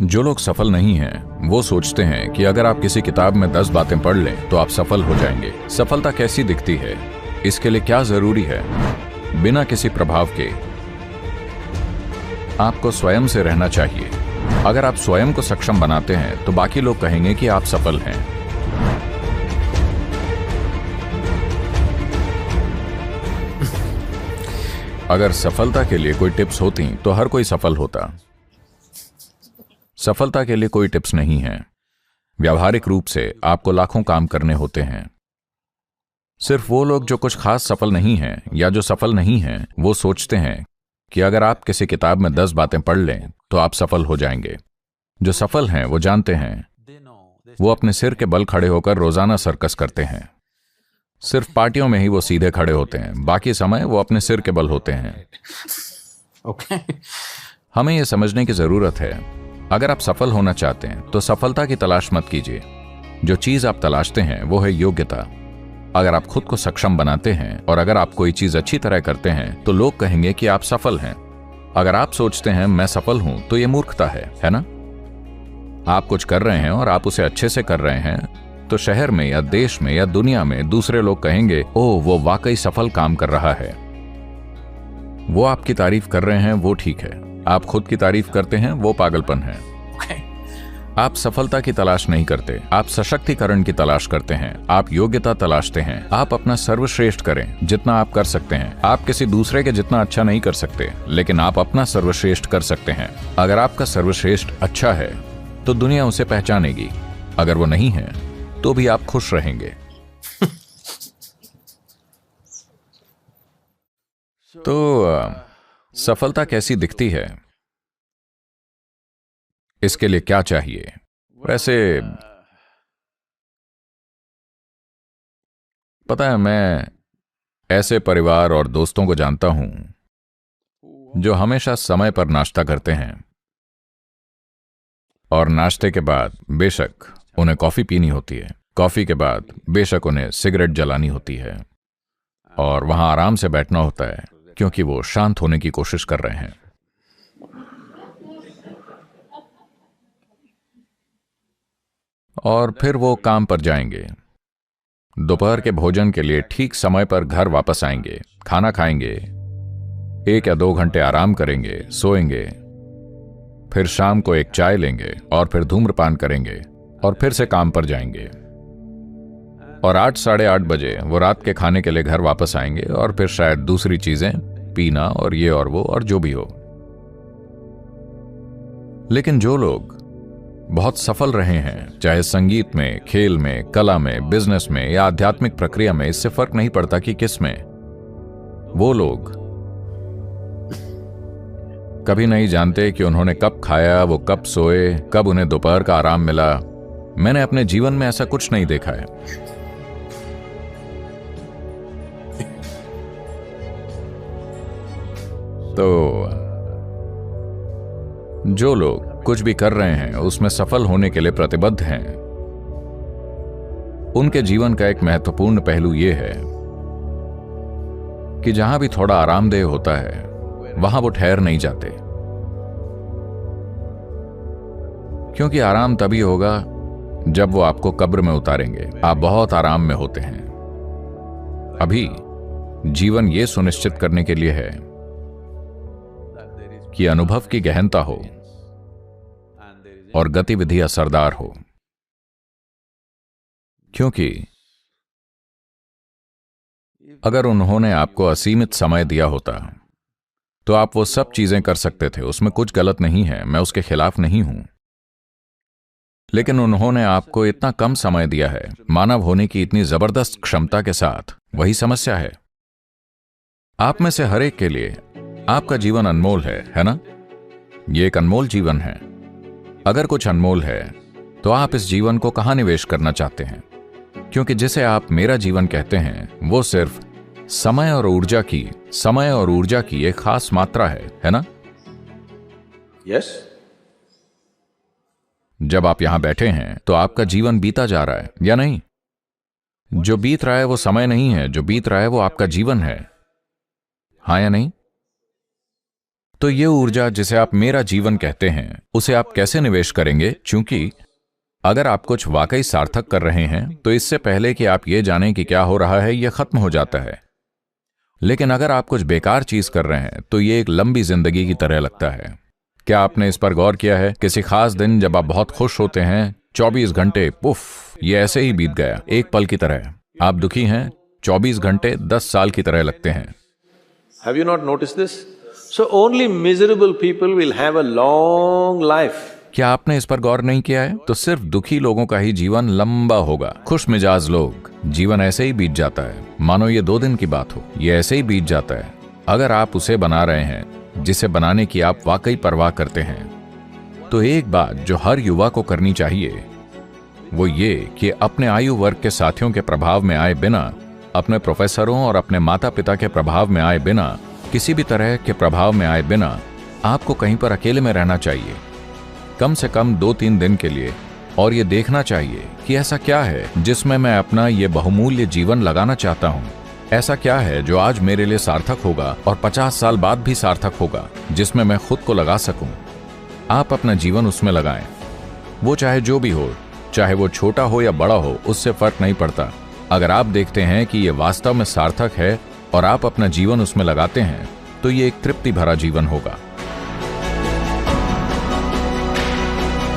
जो लोग सफल नहीं हैं वो सोचते हैं कि अगर आप किसी किताब में 10 बातें पढ़ लें तो आप सफल हो जाएंगे। सफलता कैसी दिखती है, इसके लिए क्या जरूरी है? बिना किसी प्रभाव के आपको स्वयं से रहना चाहिए। अगर आप स्वयं को सक्षम बनाते हैं तो बाकी लोग कहेंगे कि आप सफल हैं। अगर सफलता के लिए कोई टिप्स होती तो हर कोई सफल होता। सफलता के लिए कोई टिप्स नहीं है। व्यावहारिक रूप से आपको लाखों काम करने होते हैं। सिर्फ वो लोग जो कुछ खास सफल नहीं हैं या जो सफल नहीं हैं वो सोचते हैं कि अगर आप किसी किताब में 10 बातें पढ़ लें तो आप सफल हो जाएंगे। जो सफल हैं वो जानते हैं, वो अपने सिर के बल खड़े होकर रोजाना सर्कस करते हैं। सिर्फ पार्टियों में ही वो सीधे खड़े होते हैं, बाकी समय वो अपने सिर के बल होते हैं। हमें यह समझने की जरूरत है, अगर आप सफल होना चाहते हैं तो सफलता की तलाश मत कीजिए। जो चीज आप तलाशते हैं वो है योग्यता। अगर आप खुद को सक्षम बनाते हैं और अगर आप कोई चीज अच्छी तरह करते हैं तो लोग कहेंगे कि आप सफल हैं। अगर आप सोचते हैं मैं सफल हूं तो यह मूर्खता है ना? आप कुछ कर रहे हैं और आप उसे अच्छे से कर रहे हैं तो शहर में या देश में या दुनिया में दूसरे लोग कहेंगे, ओह वो वाकई सफल काम कर रहा है। वो आपकी तारीफ कर रहे हैं, वो ठीक है। आप खुद की तारीफ करते हैं, वो पागलपन है। आप सफलता की तलाश नहीं करते, आप सशक्तिकरण की तलाश करते हैं। आप योग्यता तलाशते हैं। आप अपना सर्वश्रेष्ठ करें जितना आप कर सकते हैं। आप किसी दूसरे के जितना अच्छा नहीं कर सकते, लेकिन आप अपना सर्वश्रेष्ठ कर सकते हैं। अगर आपका सर्वश्रेष्ठ अच्छा है तो दुनिया उसे पहचानेगी। अगर वो नहीं है तो भी आप खुश रहेंगे। तो सफलता कैसी दिखती है, इसके लिए क्या चाहिए? वैसे पता है, मैं ऐसे परिवार और दोस्तों को जानता हूं जो हमेशा समय पर नाश्ता करते हैं और नाश्ते के बाद बेशक उन्हें कॉफी पीनी होती है, कॉफी के बाद बेशक उन्हें सिगरेट जलानी होती है और वहां आराम से बैठना होता है क्योंकि वो शांत होने की कोशिश कर रहे हैं। और फिर वो काम पर जाएंगे। दोपहर के भोजन के लिए ठीक समय पर घर वापस आएंगे, खाना खाएंगे, 1 या 2 घंटे आराम करेंगे, सोएंगे, फिर शाम को एक चाय लेंगे और फिर धूम्रपान करेंगे और फिर से काम पर जाएंगे। और 8 साढ़े 8 बजे वो रात के खाने के लिए घर वापस आएंगे और फिर शायद दूसरी चीजें पीना और ये और वो और जो भी हो। लेकिन जो लोग बहुत सफल रहे हैं, चाहे संगीत में, खेल में, कला में, बिजनेस में या आध्यात्मिक प्रक्रिया में, इससे फर्क नहीं पड़ता कि किस में, वो लोग कभी नहीं जानते कि उन्होंने कब खाया, वो कब सोए, कब उन्हें दोपहर का आराम मिला। मैंने अपने जीवन में ऐसा कुछ नहीं देखा है। तो जो लोग कुछ भी कर रहे हैं उसमें सफल होने के लिए प्रतिबद्ध हैं, उनके जीवन का एक महत्वपूर्ण पहलू यह है कि जहां भी थोड़ा आरामदेह होता है वहां वो ठहर नहीं जाते, क्योंकि आराम तभी होगा जब वो आपको कब्र में उतारेंगे। आप बहुत आराम में होते हैं। अभी जीवन ये सुनिश्चित करने के लिए है कि अनुभव की गहनता हो और गतिविधि असरदार हो, क्योंकि अगर उन्होंने आपको असीमित समय दिया होता तो आप वो सब चीजें कर सकते थे। उसमें कुछ गलत नहीं है, मैं उसके खिलाफ नहीं हूं। लेकिन उन्होंने आपको इतना कम समय दिया है, मानव होने की इतनी जबरदस्त क्षमता के साथ। वही समस्या है। आप में से हर एक के लिए आपका जीवन अनमोल है ना? ये एक अनमोल जीवन है। अगर कुछ अनमोल है तो आप इस जीवन को कहां निवेश करना चाहते हैं? क्योंकि जिसे आप मेरा जीवन कहते हैं वो सिर्फ समय और ऊर्जा की एक खास मात्रा है ना? यस। जब आप यहां बैठे हैं तो आपका जीवन बीता जा रहा है या नहीं? जो बीत रहा है वो समय नहीं है, जो बीत रहा है वो आपका जीवन है, हाँ या नहीं? तो ये ऊर्जा जिसे आप मेरा जीवन कहते हैं, उसे आप कैसे निवेश करेंगे? क्योंकि अगर आप कुछ वाकई सार्थक कर रहे हैं तो इससे पहले कि आप ये जानें कि क्या हो रहा है, यह खत्म हो जाता है। लेकिन अगर आप कुछ बेकार चीज कर रहे हैं तो ये एक लंबी जिंदगी की तरह लगता है। क्या आपने इस पर गौर किया है? किसी खास दिन जब आप बहुत खुश होते हैं, 24 घंटे पुफ, ये ऐसे ही बीत गया, एक पल की तरह। आप दुखी हैं, 24 घंटे 10 साल की तरह लगते हैं। Have you not noticed this? So only miserable people will have a long life. क्या आपने इस पर गौर नहीं किया है? तो सिर्फ दुखी लोगों का ही जीवन लंबा होगा। खुश मिजाज लोग, जीवन ऐसे ही बीत जाता है, मानो ये 2 दिन की बात हो। ये ऐसे ही बीत जाता है। अगर आप उसे बना रहे हैं जिसे बनाने की आप वाकई परवाह करते हैं, तो एक बात जो हर युवा को करनी चाहिए वो ये कि अपने आयु वर्ग के साथियों के प्रभाव में आए बिना, अपने प्रोफेसरों और अपने माता पिता के प्रभाव में आए बिना, किसी भी तरह के प्रभाव में आए बिना आपको कहीं पर अकेले में रहना चाहिए, कम से कम 2-3 दिन के लिए, और ये देखना चाहिए कि ऐसा क्या है जिसमें मैं अपना ये बहुमूल्य जीवन लगाना चाहता हूँ। ऐसा क्या है जो आज मेरे लिए सार्थक होगा और 50 साल बाद भी सार्थक होगा, जिसमें मैं खुद को लगा सकूं। आप अपना जीवन उसमें लगाएं। वो चाहे जो भी हो, चाहे वो छोटा हो या बड़ा हो, उससे फर्क नहीं पड़ता। अगर आप देखते हैं कि ये वास्तव में सार्थक है और आप अपना जीवन उसमें लगाते हैं, तो ये एक तृप्ति भरा जीवन होगा।